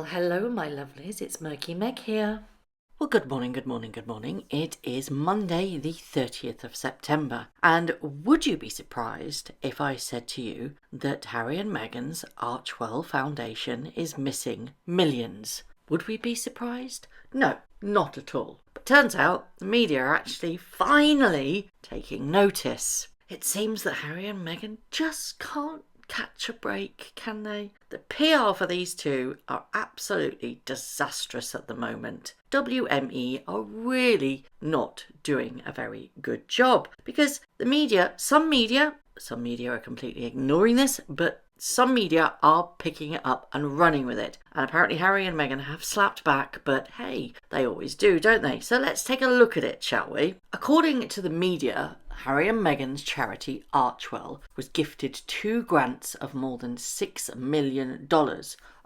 Well, hello, my lovelies. It's Murky Meg here. Well, good morning, good morning, good morning. It is Monday, the 30th of September. And would you be surprised if I said to you that Harry and Meghan's Archewell Foundation is missing millions? Would we be surprised? No, not at all. But turns out the media are actually finally taking notice. It seems that Harry and Meghan just can't catch a break, can they? The PR for these two are absolutely disastrous at the moment. WME are really not doing a very good job because the media, some media are completely ignoring this, but some media are picking it up and running with it. And apparently Harry and Meghan have slapped back, but hey, they always do, don't they? So let's take a look at it, shall we? According to the media, Harry and Meghan's charity Archewell was gifted 2 grants of more than $6 million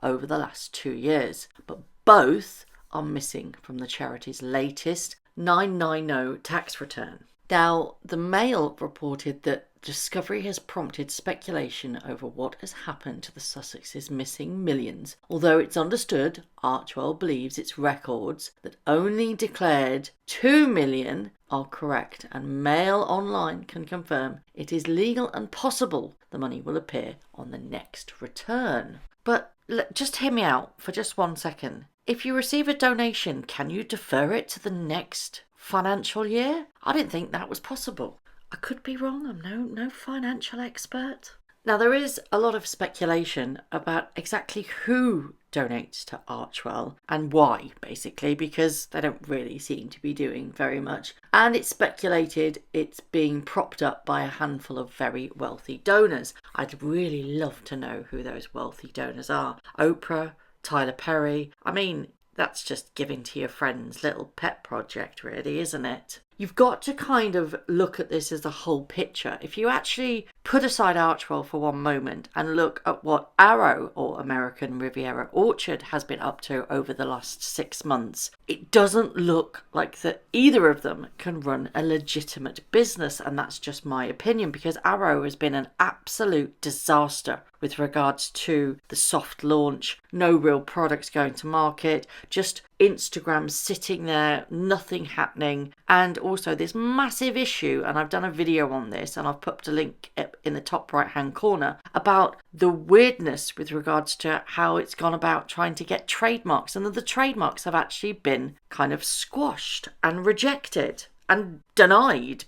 over the last 2 years. But both are missing from the charity's latest 990 tax return. Now, the Mail reported that discovery has prompted speculation over what has happened to the Sussexes' missing millions, although it's understood Archewell believes its records that only declared 2 million are correct, and Mail Online can confirm it is legal and possible the money will appear on the next return. But just hear me out for just 1 second. If you receive a donation, can you defer it to the next financial year? I didn't think that was possible. I could be wrong. I'm no financial expert. Now, there is a lot of speculation about exactly who donates to Archewell and why, basically, because they don't really seem to be doing very much. And it's speculated it's being propped up by a handful of very wealthy donors. I'd really love to know who those wealthy donors are. Oprah, Tyler Perry. I mean, that's just giving to your friend's little pet project, really, isn't it? You've got to kind of look at this as the whole picture. If you actually put aside Archewell for one moment and look at what Arrow, or American Riviera Orchard, has been up to over the last 6 months, it doesn't look like that either of them can run a legitimate business. And that's just my opinion, because Arrow has been an absolute disaster with regards to the soft launch, no real products going to market, just Instagram sitting there, nothing happening, and also this massive issue, and I've done a video on this and I've put a link in the top right hand corner about the weirdness with regards to how it's gone about trying to get trademarks, and that the trademarks have actually been kind of squashed and rejected and denied.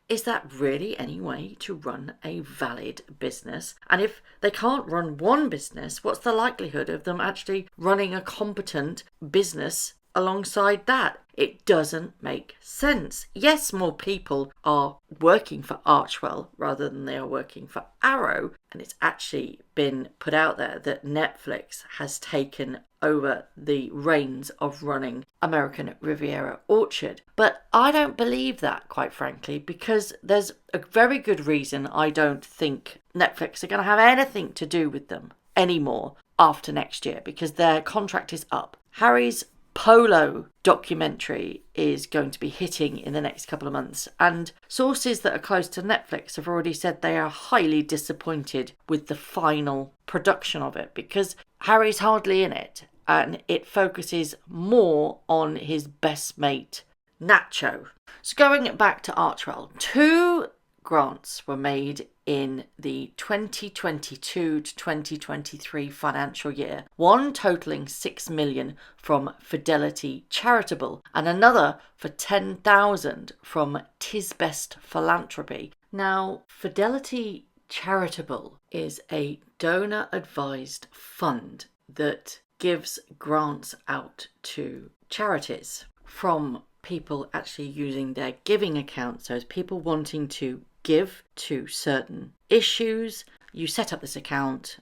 Is that really any way to run a valid business? And if they can't run one business, what's the likelihood of them actually running a competent business alongside that? It doesn't make sense. Yes, more people are working for Archewell rather than they are working for Arrow, and it's actually been put out there that Netflix has taken over the reins of running American Riviera Orchard. But I don't believe that, quite frankly, because there's a very good reason I don't think Netflix are going to have anything to do with them anymore after next year, because their contract is up. Harry's Polo documentary is going to be hitting in the next couple of months, and sources that are close to Netflix have already said they are highly disappointed with the final production of it, because Harry's hardly in it and it focuses more on his best mate Nacho. So going back to Archewell, 2 grants were made in the 2022 to 2023 financial year, one totaling $6 million from Fidelity Charitable and another for $10,000 from Tisbest Philanthropy. Now, Fidelity Charitable is a donor-advised fund that gives grants out to charities from people actually using their giving account. So it's people wanting to give to certain issues. You set up this account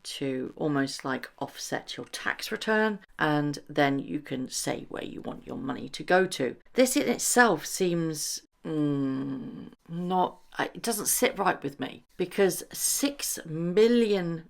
to almost like offset your tax return, and then you can say where you want your money to go to. This in itself seems not, it doesn't sit right with me, because $6 million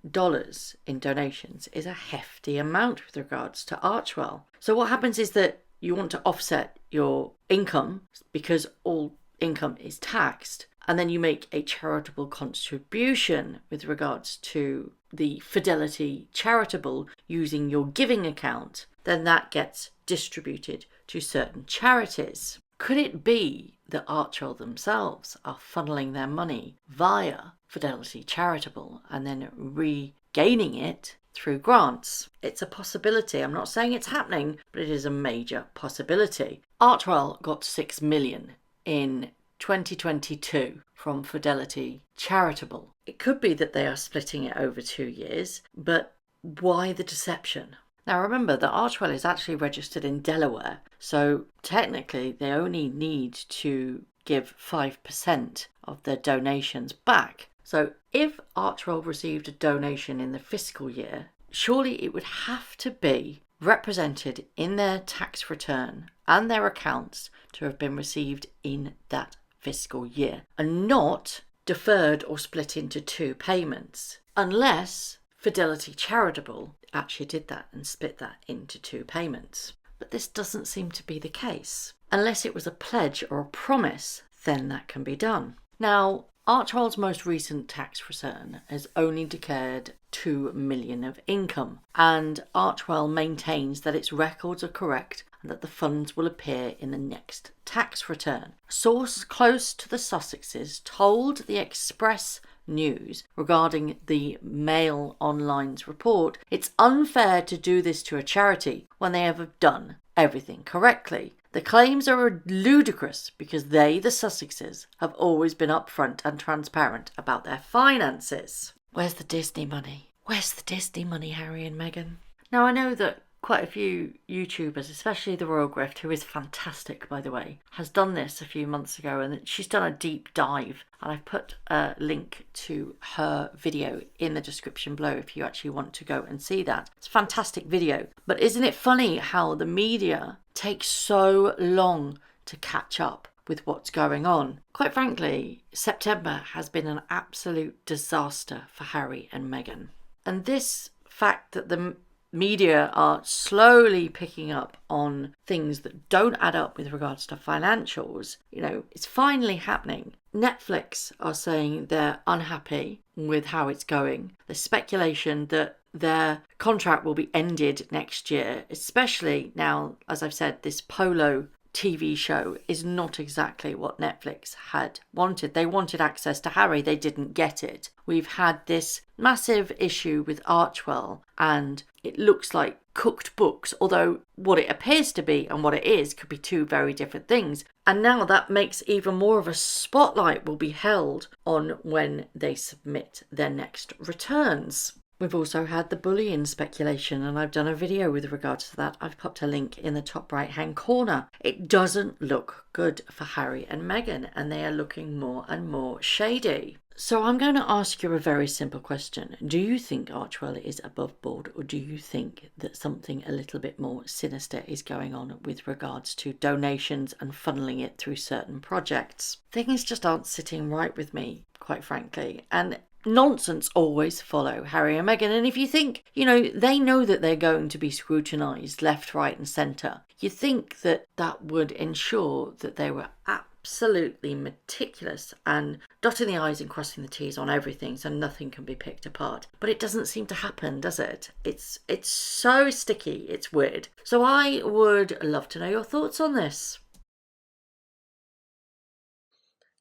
in donations is a hefty amount with regards to Archewell. So what happens is that you want to offset your income because all income is taxed, and then you make a charitable contribution with regards to the Fidelity Charitable using your giving account, then that gets distributed to certain charities. Could it be that Archwell themselves are funneling their money via Fidelity Charitable and then regaining it through grants? It's a possibility. I'm not saying it's happening, but it is a major possibility. Archwell got 6 million in 2022 from Fidelity Charitable. It could be that they are splitting it over 2 years, but why the deception? Now remember that Archwell is actually registered in Delaware, so technically they only need to give 5% of their donations back. So if Archwell received a donation in the fiscal year, surely it would have to be represented in their tax return and their accounts to have been received in that fiscal year, and not deferred or split into 2 payments, unless Fidelity Charitable actually did that and split that into 2 payments. But this doesn't seem to be the case. Unless it was a pledge or a promise, then that can be done. Now, Archwell's most recent tax return has only declared 2 million of income, and Archwell maintains that its records are correct and that the funds will appear in the next tax return. A source close to the Sussexes told the Express News regarding the Mail Online's report, it's unfair to do this to a charity when they have done everything correctly. The claims are ludicrous because they, the Sussexes, have always been upfront and transparent about their finances. Where's the Disney money? Where's the Disney money, Harry and Meghan? Now, I know that quite a few YouTubers, especially the Royal Grift, who is fantastic, by the way, has done this a few months ago, and she's done a deep dive. And I've put a link to her video in the description below if you actually want to go and see that. It's a fantastic video. But isn't it funny how the media takes so long to catch up with what's going on? Quite frankly, September has been an absolute disaster for Harry and Meghan. And this fact that the media are slowly picking up on things that don't add up with regards to financials, it's finally happening. Netflix are saying they're unhappy with how it's going. There's speculation that their contract will be ended next year, especially now, as I've said, this Polo TV show is not exactly what Netflix had wanted. They wanted access to Harry, they didn't get it. We've had this massive issue with Archwell, and it looks like cooked books, although what it appears to be and what it is could be 2 very different things. And now that makes even more of a spotlight will be held on when they submit their next returns. We've also had the bullying speculation, and I've done a video with regards to that. I've popped a link in the top right hand corner. It doesn't look good for Harry and Meghan, and they are looking more and more shady. So I'm going to ask you a very simple question. Do you think Archwell is above board, or do you think that something a little bit more sinister is going on with regards to donations and funneling it through certain projects? Things just aren't sitting right with me, quite frankly. And nonsense always follow Harry and Meghan. And if you think, they know that they're going to be scrutinised left, right and centre, you think that that would ensure that they were absolutely meticulous and dotting the I's and crossing the T's on everything so nothing can be picked apart. But it doesn't seem to happen, does it? It's so sticky, it's weird. So I would love to know your thoughts on this.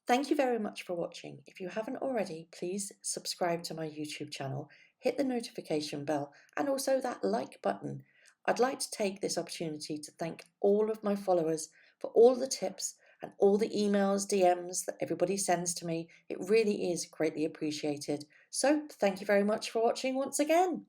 Thank you very much for watching. If you haven't already, please subscribe to my YouTube channel, hit the notification bell and also that like button. I'd like to take this opportunity to thank all of my followers for all the tips and all the emails, DMs that everybody sends to me. It really is greatly appreciated. So thank you very much for watching once again.